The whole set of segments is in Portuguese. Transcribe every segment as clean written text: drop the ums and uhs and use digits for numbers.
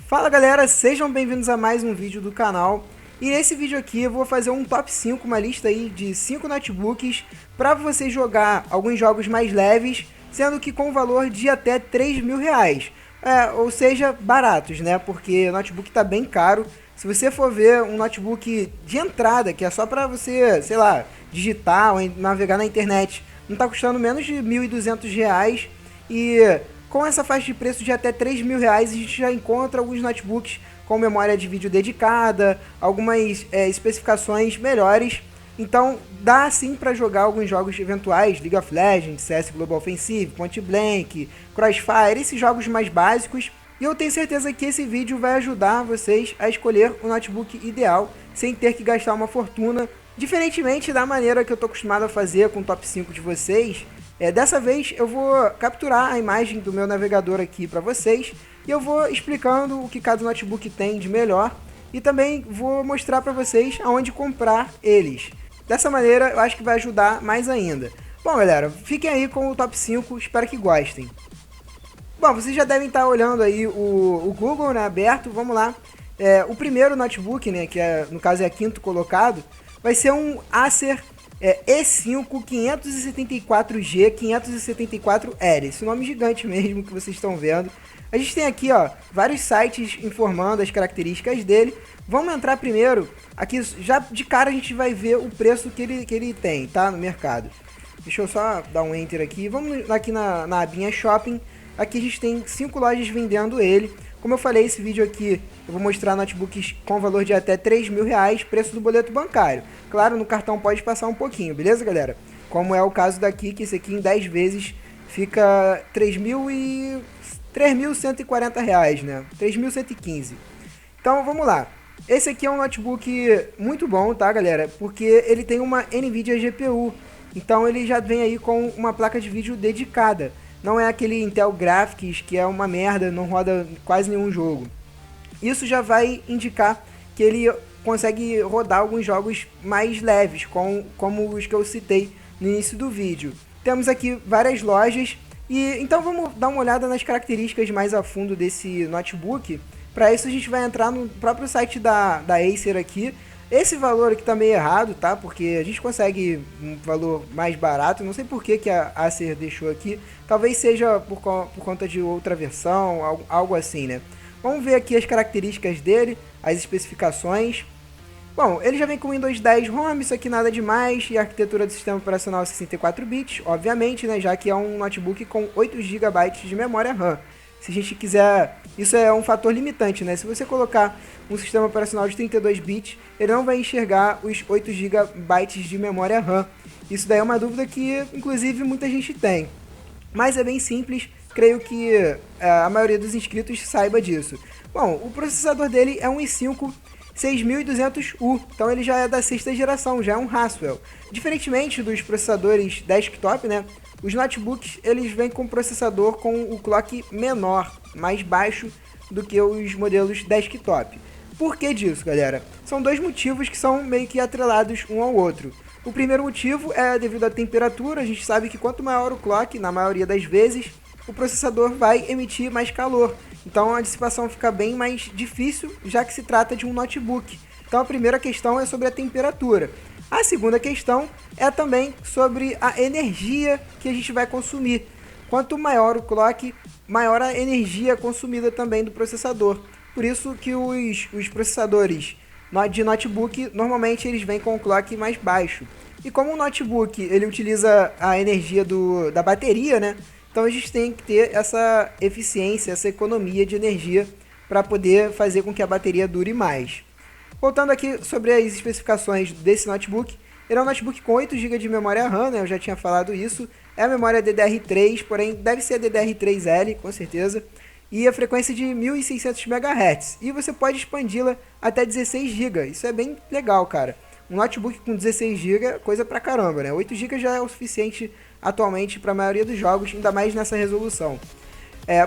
Fala galera, sejam bem-vindos a mais um vídeo do canal. E nesse vídeo aqui eu vou fazer um top 5, uma lista aí de 5 notebooks para você jogar alguns jogos mais leves, sendo que com valor de até 3 mil reais. Ou seja, baratos, né? Porque o notebook tá bem caro. Se você for ver um notebook de entrada, que é só para você, sei lá, digitar ou navegar na internet, não tá custando menos de R$ 1.200 e com essa faixa de preço de até 3 mil reais, a gente já encontra alguns notebooks com memória de vídeo dedicada, algumas especificações melhores. Então dá sim para jogar alguns jogos eventuais, League of Legends, CS Global Offensive, Point Blank, Crossfire, esses jogos mais básicos. E eu tenho certeza que esse vídeo vai ajudar vocês a escolher o notebook ideal, sem ter que gastar uma fortuna. Diferentemente da maneira que eu estou acostumado a fazer com o top 5 de vocês, dessa vez eu vou capturar a imagem do meu navegador aqui para vocês e eu vou explicando o que cada notebook tem de melhor e também vou mostrar para vocês aonde comprar eles. Dessa maneira eu acho que vai ajudar mais ainda. Bom galera, fiquem aí com o top 5, espero que gostem. Bom, vocês já devem estar olhando aí o Google, né, aberto, vamos lá. O primeiro notebook, né, que no caso é quinto colocado, vai ser um Acer E5 574G 574L, esse nome gigante mesmo que vocês estão vendo. A gente tem aqui ó, vários sites informando as características dele. Vamos entrar primeiro, aqui já de cara a gente vai ver o preço que ele tem, tá, no mercado. Deixa eu só dar um enter aqui, vamos aqui na abinha Shopping. Aqui a gente tem 5 lojas vendendo ele. Como eu falei, esse vídeo aqui eu vou mostrar notebooks com valor de até 3 mil reais, preço do boleto bancário. Claro, no cartão pode passar um pouquinho, beleza, galera? Como é o caso daqui, que esse aqui em 10 vezes fica R$3.140, né? 3.115. Então, vamos lá. Esse aqui é um notebook muito bom, tá, galera? Porque ele tem uma NVIDIA GPU. Então, ele já vem aí com uma placa de vídeo dedicada. Não é aquele Intel Graphics que é uma merda, não roda quase nenhum jogo. Isso já vai indicar que ele consegue rodar alguns jogos mais leves, como os que eu citei no início do vídeo. Temos aqui várias lojas, e então vamos dar uma olhada nas características mais a fundo desse notebook. Para isso a gente vai entrar no próprio site da Acer aqui. Esse valor aqui tá meio errado, tá? Porque a gente consegue um valor mais barato. Não sei por que a Acer deixou aqui. Talvez seja por conta de outra versão, algo assim, né? Vamos ver aqui as características dele, as especificações. Bom, ele já vem com Windows 10 ROM, isso aqui nada demais. E a arquitetura do sistema operacional 64 bits, obviamente, né? Já que é um notebook com 8 GB de memória RAM. Se a gente quiser, isso é um fator limitante, né? Se você colocar um sistema operacional de 32 bits, ele não vai enxergar os 8 GB de memória RAM. Isso daí é uma dúvida que, inclusive, muita gente tem. Mas é bem simples, creio que a maioria dos inscritos saiba disso. Bom, o processador dele é um i5 6200U, então ele já é da sexta geração, já é um Haswell. Diferentemente dos processadores desktop, né? Os notebooks eles vêm com processador com o clock menor, mais baixo do que os modelos desktop. Por que disso, galera? São dois motivos que são meio que atrelados um ao outro. O primeiro motivo é devido à temperatura. A gente sabe que quanto maior o clock, na maioria das vezes, o processador vai emitir mais calor. Então a dissipação fica bem mais difícil, já que se trata de um notebook. Então a primeira questão é sobre a temperatura. A segunda questão é também sobre a energia que a gente vai consumir. Quanto maior o clock, maior a energia consumida também do processador. Por isso que os processadores de notebook, normalmente eles vêm com o clock mais baixo. E como o notebook ele utiliza a energia da bateria, né? Então a gente tem que ter essa eficiência, essa economia de energia para poder fazer com que a bateria dure mais. Voltando aqui sobre as especificações desse notebook, ele é um notebook com 8 GB de memória RAM, né? Eu já tinha falado isso. É a memória DDR3, porém deve ser a DDR3L, com certeza. E a frequência de 1600 MHz. E você pode expandi-la até 16 GB. Isso é bem legal, cara. Um notebook com 16 GB é coisa pra caramba, né? 8 GB já é o suficiente atualmente para a maioria dos jogos, ainda mais nessa resolução.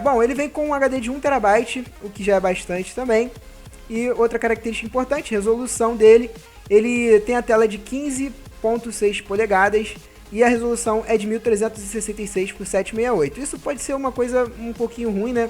Bom, ele vem com um HD de 1 TB, o que já é bastante também. E outra característica importante, resolução dele, ele tem a tela de 15.6 polegadas e a resolução é de 1366 por 768. Isso pode ser uma coisa um pouquinho ruim, né?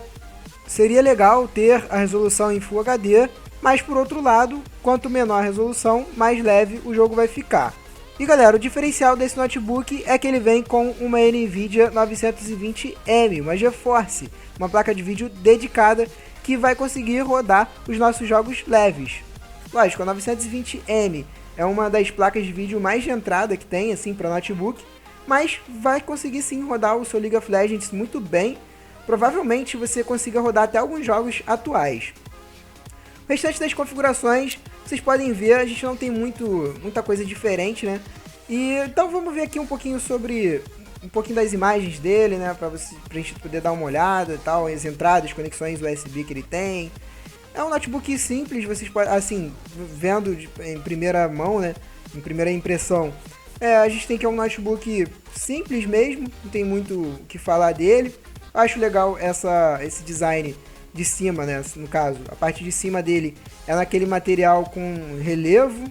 seria legal ter a resolução em Full HD, mas por outro lado, quanto menor a resolução, mais leve o jogo vai ficar. E galera, o diferencial desse notebook é que ele vem com uma NVIDIA 920M, uma GeForce, uma placa de vídeo dedicada que vai conseguir rodar os nossos jogos leves. Lógico, a 920M é uma das placas de vídeo mais de entrada que tem assim para notebook, mas vai conseguir sim rodar o seu League of Legends muito bem. Provavelmente você consiga rodar até alguns jogos atuais. O restante das configurações, vocês podem ver, a gente não tem muita coisa diferente, né? E então vamos ver aqui um pouquinho sobre um pouquinho das imagens dele, né? Pra gente poder dar uma olhada e tal, as entradas, conexões USB que ele tem. É um notebook simples, vocês podem, assim, vendo em primeira mão, né? Em primeira impressão. A gente tem aqui um notebook simples mesmo, não tem muito o que falar dele. Acho legal esse design de cima, né? No caso, a parte de cima dele é naquele material com relevo.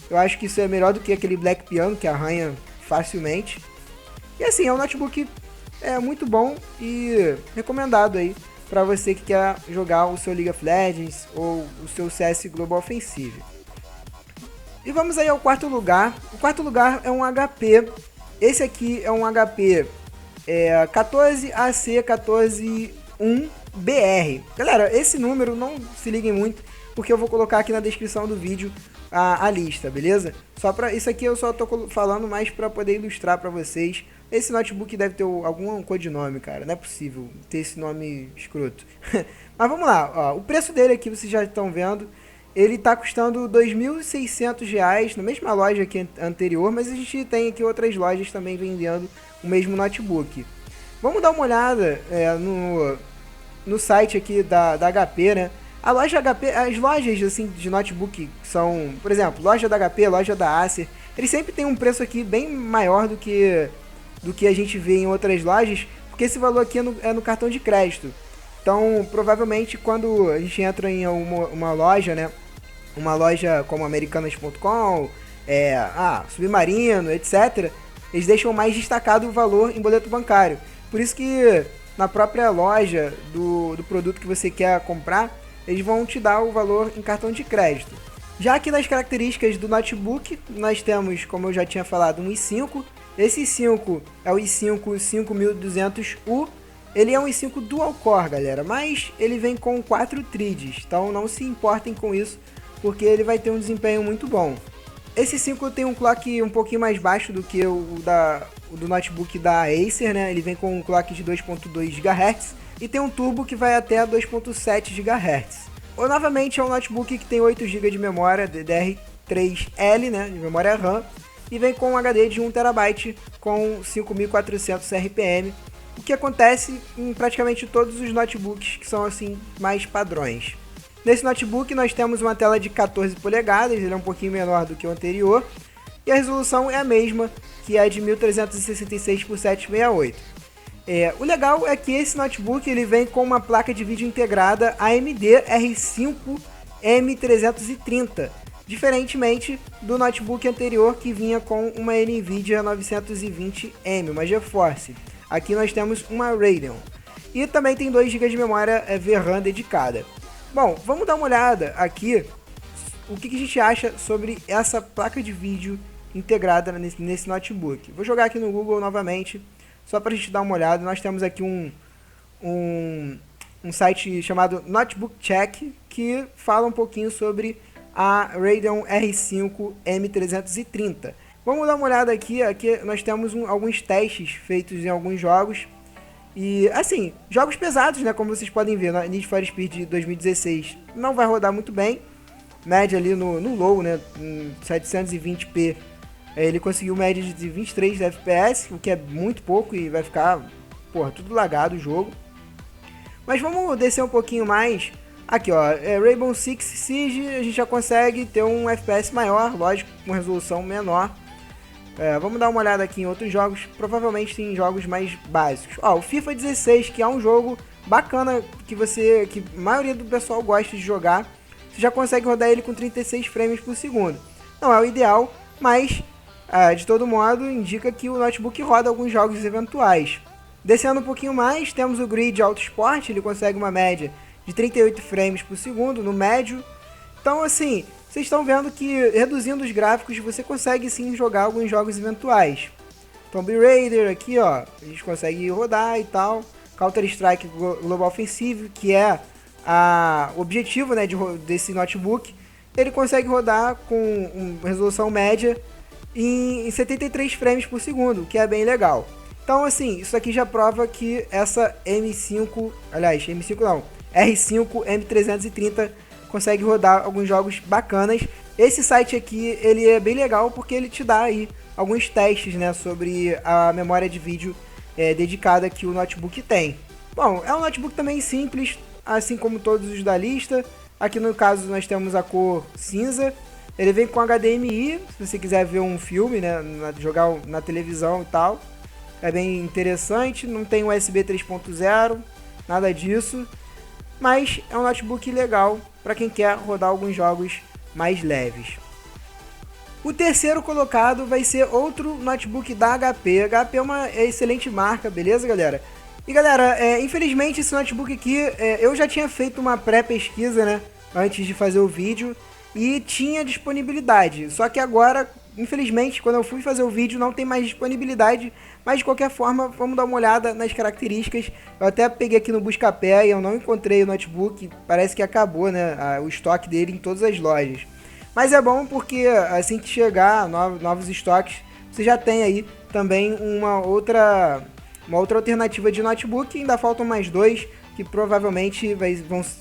Eu acho que isso é melhor do que aquele Black Piano que arranha facilmente. E assim, é um notebook muito bom e recomendado aí para você que quer jogar o seu League of Legends ou o seu CS Global Offensive. E vamos aí ao quarto lugar. O quarto lugar é um HP. Esse aqui é um HP 14AC141BR. Galera, esse número não se liguem muito, porque eu vou colocar aqui na descrição do vídeo a lista, beleza? Isso aqui eu só tô falando mais para poder ilustrar para vocês. Esse notebook deve ter algum codinome, cara. Não é possível ter esse nome escroto. Mas vamos lá, ó. O preço dele aqui vocês já estão vendo. Ele tá custando R$ 2.600 na mesma loja que anterior, mas a gente tem aqui outras lojas também vendendo o mesmo notebook. Vamos dar uma olhada no site aqui da HP, né? A loja HP, as lojas assim de notebook são, por exemplo, loja da HP, loja da Acer, eles sempre têm um preço aqui bem maior do que a gente vê em outras lojas, porque esse valor aqui é no cartão de crédito. Então, provavelmente, quando a gente entra em uma loja, né? Uma loja como Americanas.com, Submarino, etc., eles deixam mais destacado o valor em boleto bancário. Por isso que na própria loja do produto que você quer comprar, eles vão te dar o valor em cartão de crédito. Já aqui nas características do notebook, nós temos, como eu já tinha falado, um i5. Esse i5 é o i5 5200U. Ele é um i5 dual core, galera, mas ele vem com 4 threads, então não se importem com isso, porque ele vai ter um desempenho muito bom. Esse i5 tem um clock um pouquinho mais baixo do que o do notebook da Acer, né? Ele vem com um clock de 2.2 GHz e tem um turbo que vai até 2.7 GHz. Novamente é um notebook que tem 8 GB de memória DDR3L, né, de memória RAM, e vem com um HD de 1 TB com 5.400 RPM, o que acontece em praticamente todos os notebooks que são assim mais padrões. Nesse notebook nós temos uma tela de 14 polegadas, ele é um pouquinho menor do que o anterior, e a resolução é a mesma, que é de 1366 por 768. O legal é que esse notebook ele vem com uma placa de vídeo integrada AMD R5 M330, diferentemente do notebook anterior que vinha com uma NVIDIA 920M, uma GeForce. Aqui nós temos uma Radeon. E também tem 2 GB de memória VRAM dedicada. Bom, vamos dar uma olhada aqui o que a gente acha sobre essa placa de vídeo integrada nesse notebook. Vou jogar aqui no Google novamente, só para a gente dar uma olhada. Nós temos aqui um site chamado Notebook Check, que fala um pouquinho sobre a Radeon R5 M330. Vamos dar uma olhada aqui. Aqui nós temos alguns testes feitos em alguns jogos. E assim, jogos pesados, né? Como vocês podem ver, Need for Speed de 2016 não vai rodar muito bem. Média ali no low, né? 720p. Ele conseguiu média de 23 FPS, o que é muito pouco e vai ficar, tudo lagado o jogo. Mas vamos descer um pouquinho mais. Aqui, ó, Rainbow Six Siege, a gente já consegue ter um FPS maior, lógico, com resolução menor. Vamos dar uma olhada aqui em outros jogos, provavelmente tem jogos mais básicos. Ó, o FIFA 16, que é um jogo bacana, que a maioria do pessoal gosta de jogar. Você já consegue rodar ele com 36 frames por segundo. Não é o ideal, mas de todo modo indica que o notebook roda alguns jogos eventuais. Descendo um pouquinho mais, temos o Grid Auto Sport, ele consegue uma média de 38 frames por segundo no médio. Então assim, vocês estão vendo que reduzindo os gráficos você consegue sim jogar alguns jogos eventuais. Tomb Raider aqui ó, a gente consegue rodar e tal. Counter Strike Global Offensive, que é o objetivo, né, desse notebook, ele consegue rodar com uma resolução média em 73 frames por segundo, que é bem legal. Então assim, isso aqui já prova que essa M5 não, R5 M330 consegue rodar alguns jogos bacanas. Esse site aqui, ele é bem legal porque ele te dá aí alguns testes, né, sobre a memória de vídeo dedicada que o notebook tem. Bom, é um notebook também simples, assim como todos os da lista. Aqui no caso nós temos a cor cinza. Ele vem com HDMI, se você quiser ver um filme, né, jogar na televisão e tal. É bem interessante, não tem USB 3.0, nada disso. Mas é um notebook legal para quem quer rodar alguns jogos mais leves. O terceiro colocado vai ser outro notebook da HP. A HP é uma excelente marca, beleza, galera? E galera, infelizmente esse notebook aqui, eu já tinha feito uma pré-pesquisa, né, antes de fazer o vídeo, e tinha disponibilidade. Só que agora, infelizmente, quando eu fui fazer o vídeo não tem mais disponibilidade, mas de qualquer forma, vamos dar uma olhada nas características. Eu até peguei aqui no Buscapé e eu não encontrei o notebook, parece que acabou, né, o estoque dele em todas as lojas. Mas é bom porque assim que chegar novos estoques, você já tem aí também uma outra alternativa de notebook. Ainda faltam mais dois que provavelmente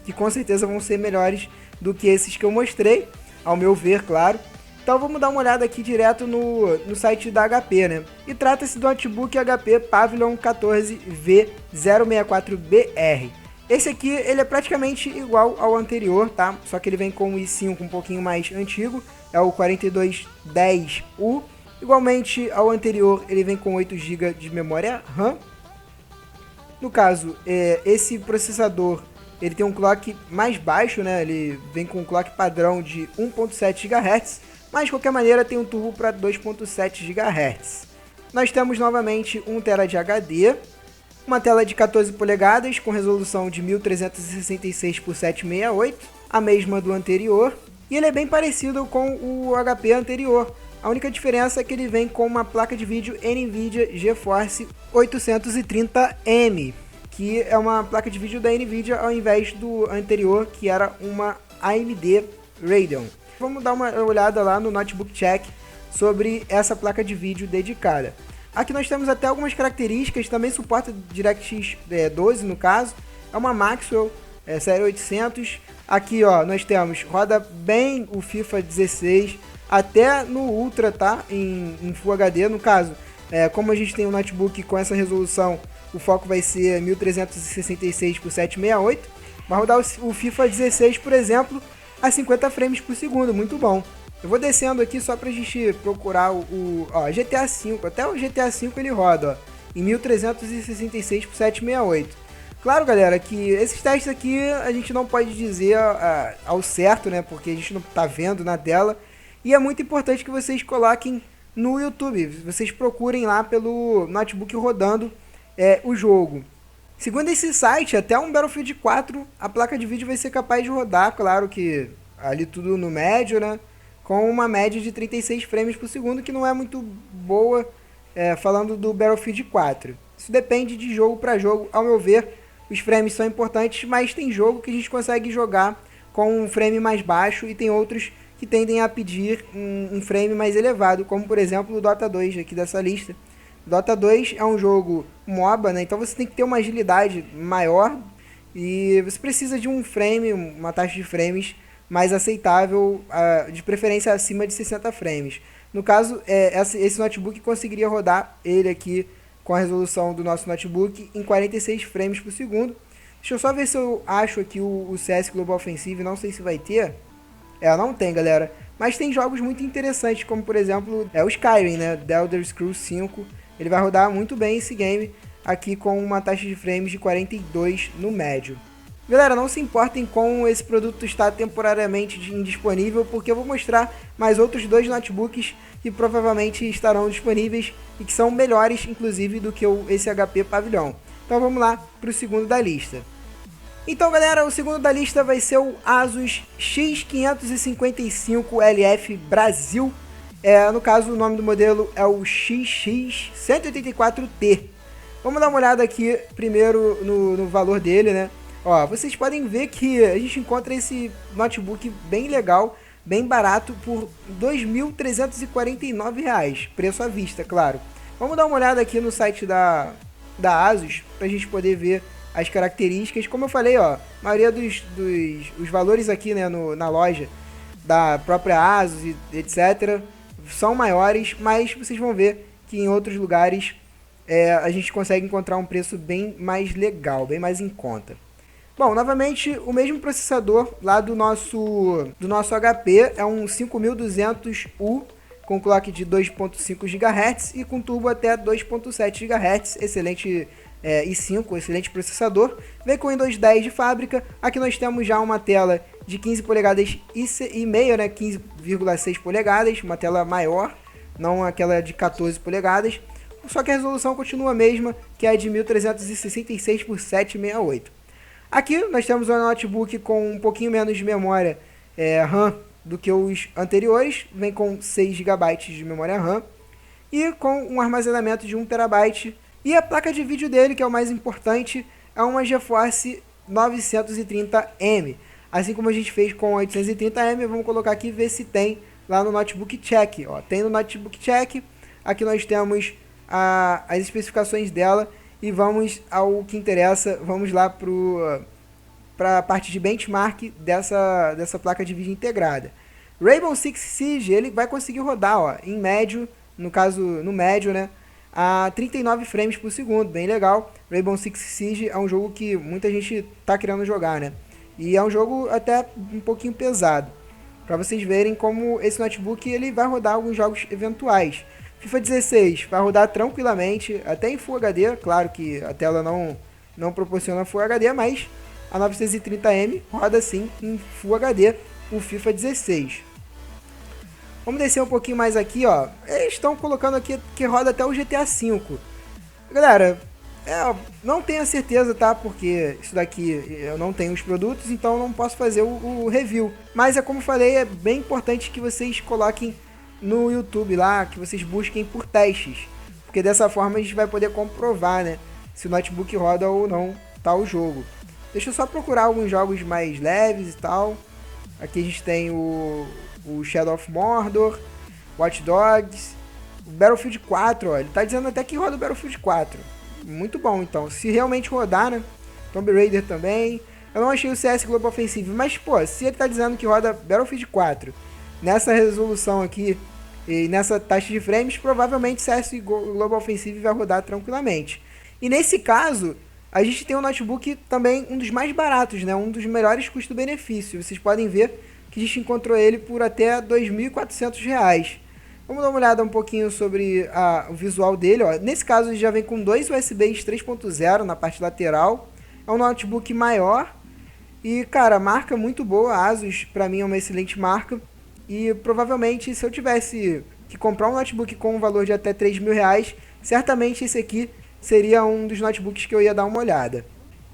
que com certeza vão ser melhores do que esses que eu mostrei, ao meu ver, claro. Então vamos dar uma olhada aqui direto no site da HP, né? E trata-se do notebook HP Pavilion 14V064BR. Esse aqui, ele é praticamente igual ao anterior, tá? Só que ele vem com um i5 um pouquinho mais antigo, é o 4210U. Igualmente ao anterior, ele vem com 8 GB de memória RAM. No caso, esse processador, ele tem um clock mais baixo, né? Ele vem com um clock padrão de 1.7 GHz, mas de qualquer maneira tem um turbo para 2.7 GHz. Nós temos novamente 1 TB de HD, uma tela de 14 polegadas com resolução de 1366 por 768, a mesma do anterior, e ele é bem parecido com o HP anterior. A única diferença é que ele vem com uma placa de vídeo NVIDIA GeForce 830M, que é uma placa de vídeo da NVIDIA ao invés do anterior, que era uma AMD Radeon. Vamos dar uma olhada lá no Notebook Check sobre essa placa de vídeo dedicada. Aqui nós temos até algumas características, também suporta DirectX 12 no caso, é uma Maxwell série 800. Aqui ó, nós temos, roda bem o FIFA 16, até no Ultra, tá? Em Full HD, no caso, como a gente tem um notebook com essa resolução, o foco vai ser 1366 por 768, vai rodar o FIFA 16, por exemplo, a 50 frames por segundo, muito bom. Eu vou descendo aqui só pra gente procurar ó, GTA V, até o GTA V ele roda, ó, em 1366 por 768. Claro, galera, que esses testes aqui a gente não pode dizer ao certo, né, porque a gente não tá vendo na tela, e é muito importante que vocês coloquem no YouTube, vocês procurem lá pelo notebook rodando o jogo. Segundo esse site, até um Battlefield 4, a placa de vídeo vai ser capaz de rodar, claro que ali tudo no médio, né, com uma média de 36 frames por segundo, que não é muito boa, falando do Battlefield 4. Isso depende de jogo para jogo, ao meu ver, os frames são importantes, mas tem jogo que a gente consegue jogar com um frame mais baixo e tem outros que tendem a pedir um frame mais elevado, como por exemplo o Dota 2 aqui dessa lista. Dota 2 é um jogo MOBA, né? Então você tem que ter uma agilidade maior e você precisa de um frame, uma taxa de frames mais aceitável, de preferência acima de 60 frames. No caso, esse notebook conseguiria rodar ele aqui com a resolução do nosso notebook em 46 frames por segundo. Deixa eu só ver se eu acho aqui o CS Global Offensive, não sei se vai ter. Não tem, galera. Mas tem jogos muito interessantes, como por exemplo o Skyrim, né? The Elder Scrolls 5. Ele vai rodar muito bem esse game aqui com uma taxa de frames de 42 no médio. Galera, não se importem com esse produto estar temporariamente indisponível, porque eu vou mostrar mais outros dois notebooks que provavelmente estarão disponíveis e que são melhores, inclusive, do que esse HP Pavilhão. Então vamos lá para o segundo da lista. Então, galera, o segundo da lista vai ser o Asus X555LF Brasil. No caso, o nome do modelo é o XX184T. Vamos dar uma olhada aqui primeiro no valor dele, né? Ó, vocês podem ver que a gente encontra esse notebook bem legal, bem barato, por R$ 2.349, preço à vista, claro. Vamos dar uma olhada aqui no site da Asus, para a gente poder ver as características. Como eu falei, ó, a maioria dos valores aqui, né, na loja da própria Asus e etc. são maiores, mas vocês vão ver que em outros lugares a gente consegue encontrar um preço bem mais legal, bem mais em conta. Bom, novamente, o mesmo processador lá do nosso HP é um 5200U com clock de 2.5 GHz e com turbo até 2.7 GHz, excelente i5, excelente processador. Vem com Windows 10 de fábrica. Aqui nós temos já uma tela de 15 polegadas e meia, né, 15,6 polegadas, uma tela maior, não aquela de 14 polegadas. Só que a resolução continua a mesma, que é de 1366 por 768. Aqui nós temos um notebook com um pouquinho menos de memória RAM do que os anteriores, vem com 6 GB de memória RAM e com um armazenamento de 1 TB. E a placa de vídeo dele, que é o mais importante, é uma GeForce 930M. Assim como a gente fez com a 830M, vamos colocar aqui e ver se tem lá no Notebook Check. Ó, tem no Notebook Check, aqui nós temos as especificações dela. E vamos ao que interessa, vamos lá para a parte de benchmark dessa placa de vídeo integrada. Rainbow Six Siege, ele vai conseguir rodar, ó, em médio, no caso, no médio, né, a 39 frames por segundo, bem legal. Rainbow Six Siege é um jogo que muita gente tá querendo jogar, né, e é um jogo até um pouquinho pesado, para vocês verem como esse notebook ele vai rodar alguns jogos eventuais. FIFA 16 vai rodar tranquilamente, até em Full HD, claro que a tela não proporciona Full HD, mas a 930M roda sim em Full HD o FIFA 16. Vamos descer um pouquinho mais aqui, ó. Eles estão colocando aqui que roda até o GTA V. Galera, não tenho a certeza, tá? Porque isso daqui eu não tenho os produtos, então não posso fazer o review. Mas é como falei, é bem importante que vocês coloquem no YouTube lá, que vocês busquem por testes, porque dessa forma a gente vai poder comprovar, né, se o notebook roda ou não tal jogo. Deixa eu só procurar alguns jogos mais leves e tal. Aqui a gente tem o Shadow of Mordor, Watch Dogs, o Battlefield 4, ó, ele tá dizendo até que roda o Battlefield 4. Muito bom, então, se realmente rodar, né, Tomb Raider também. Eu não achei o CS Global Offensive, mas pô, se ele tá dizendo que roda Battlefield 4 nessa resolução aqui e nessa taxa de frames, provavelmente CS Global Offensive vai rodar tranquilamente. E nesse caso, a gente tem um notebook também um dos mais baratos, né? Um dos melhores custo-benefício. Vocês podem ver que a gente encontrou ele por até R$ 2.400. Vamos dar uma olhada um pouquinho sobre o visual dele. Ó. Nesse caso, ele já vem com dois USBs 3.0 na parte lateral. É um notebook maior e, cara, marca muito boa. A Asus, para mim, é uma excelente marca. E provavelmente, se eu tivesse que comprar um notebook com um valor de até R$3.000, certamente esse aqui seria um dos notebooks que eu ia dar uma olhada.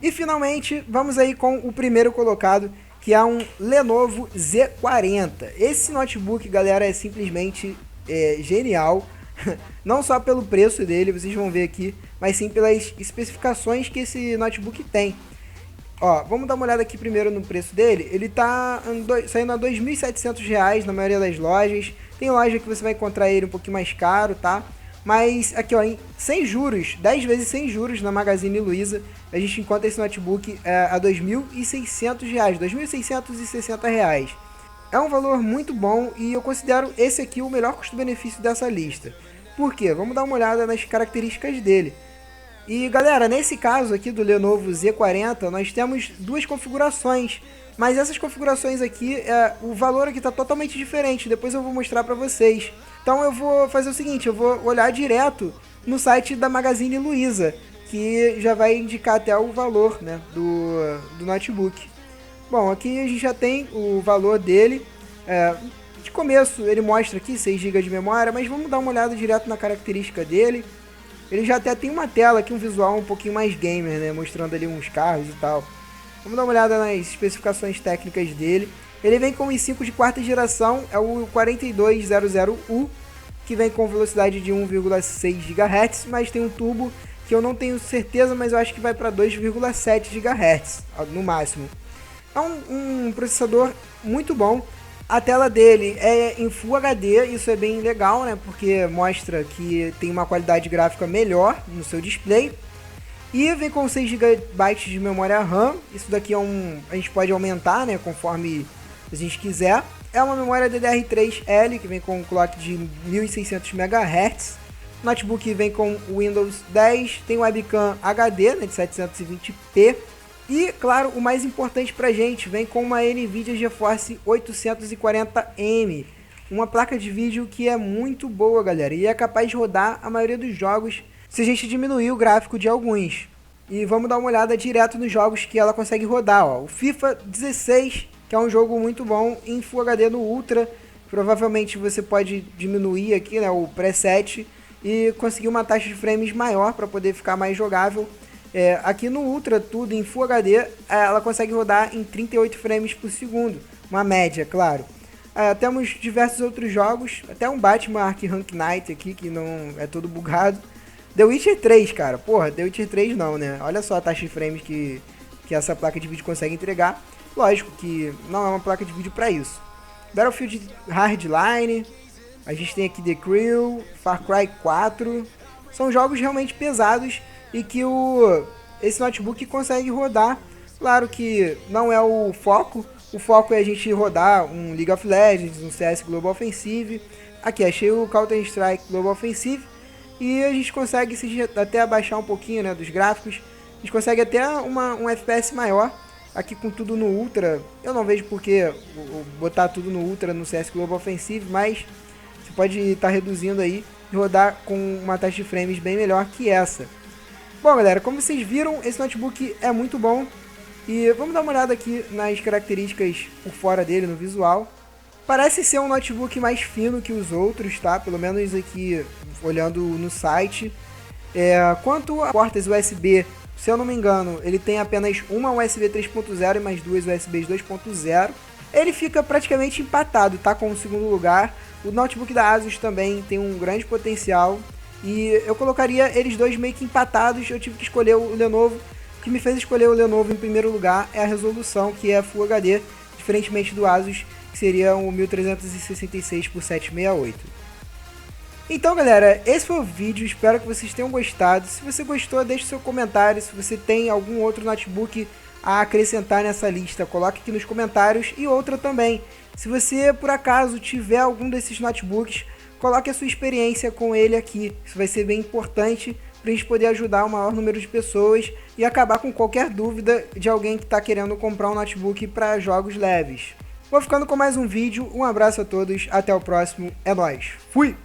E finalmente, vamos aí com o primeiro colocado, que é um Lenovo Z40. Esse notebook, galera, é simplesmente genial. Não só pelo preço dele, vocês vão ver aqui, mas sim pelas especificações que esse notebook tem. Ó, vamos dar uma olhada aqui primeiro no preço dele. Ele tá saindo a R$ 2.700 na maioria das lojas. Tem loja que você vai encontrar ele um pouquinho mais caro, tá? Mas aqui, ó, sem juros, 10 vezes sem juros na Magazine Luiza, a gente encontra esse notebook a R$ 2.600, R$ 2.660. É um valor muito bom e eu considero esse aqui o melhor custo-benefício dessa lista. Por quê? Vamos dar uma olhada nas características dele. E galera, nesse caso aqui do Lenovo Z40, nós temos duas configurações, mas essas configurações aqui, o valor aqui está totalmente diferente, depois eu vou mostrar para vocês. Então eu vou fazer o seguinte, eu vou olhar direto no site da Magazine Luiza, que já vai indicar até o valor, né, do notebook. Bom, aqui a gente já tem o valor dele. De começo ele mostra aqui 6 GB de memória, mas vamos dar uma olhada direto na característica dele. Ele já até tem uma tela aqui, um visual um pouquinho mais gamer, né, mostrando ali uns carros e tal. Vamos dar uma olhada nas especificações técnicas dele. Ele vem com o i5 de quarta geração, é o 4200U, que vem com velocidade de 1,6 GHz, mas tem um turbo que eu não tenho certeza, mas eu acho que vai para 2,7 GHz no máximo. É um processador muito bom. A tela dele é em Full HD, isso é bem legal, né? Porque mostra que tem uma qualidade gráfica melhor no seu display. E vem com 6 GB de memória RAM. Isso daqui a gente pode aumentar, né? Conforme a gente quiser. É uma memória DDR3L que vem com um clock de 1600 MHz. O notebook vem com Windows 10, tem webcam HD, né, de 720p. E, claro, o mais importante pra gente, vem com uma NVIDIA GeForce 840M. Uma placa de vídeo que é muito boa, galera, e é capaz de rodar a maioria dos jogos se a gente diminuir o gráfico de alguns. E vamos dar uma olhada direto nos jogos que ela consegue rodar, ó. O FIFA 16, que é um jogo muito bom em Full HD no Ultra. Provavelmente você pode diminuir aqui, né, o preset e conseguir uma taxa de frames maior para poder ficar mais jogável. Aqui no Ultra, tudo em Full HD, ela consegue rodar em 38 frames por segundo, uma média, claro. Temos diversos outros jogos, até um Batman Arkham Knight aqui, que não é todo bugado. The Witcher 3, cara, porra, The Witcher 3 não, né? Olha só a taxa de frames que essa placa de vídeo consegue entregar. Lógico que não é uma placa de vídeo para isso. Battlefield Hardline, a gente tem aqui The Crew, Far Cry 4, são jogos realmente pesados e que esse notebook consegue rodar. Claro que não é o foco é a gente rodar um League of Legends, um CS Global Offensive. Aqui achei o Counter Strike Global Offensive e a gente consegue, se a gente até abaixar um pouquinho, né, dos gráficos, a gente consegue até um FPS maior. Aqui com tudo no Ultra, eu não vejo porque botar tudo no Ultra no CS Global Offensive, mas você pode estar reduzindo aí e rodar com uma taxa de frames bem melhor que essa. Bom, galera, como vocês viram, esse notebook é muito bom. E vamos dar uma olhada aqui nas características por fora dele, no visual. Parece ser um notebook mais fino que os outros, tá? Pelo menos aqui, olhando no site. Quanto a portas USB, se eu não me engano, ele tem apenas uma USB 3.0 e mais duas USBs 2.0. Ele fica praticamente empatado, tá? Com o segundo lugar. O notebook da Asus também tem um grande potencial. E eu colocaria eles dois meio que empatados. Eu tive que escolher o Lenovo. O que me fez escolher o Lenovo em primeiro lugar é a resolução, que é Full HD, diferentemente do Asus, que seria um 1366 por 768. Então, galera, esse foi o vídeo. Espero que vocês tenham gostado. Se você gostou, deixe seu comentário. Se você tem algum outro notebook a acrescentar nessa lista, coloque aqui nos comentários. E outra também, se você por acaso tiver algum desses notebooks, coloque a sua experiência com ele aqui. Isso vai ser bem importante para a gente poder ajudar o maior número de pessoas e acabar com qualquer dúvida de alguém que está querendo comprar um notebook para jogos leves. Vou ficando com mais um vídeo. Um abraço a todos. Até o próximo. É nóis. Fui!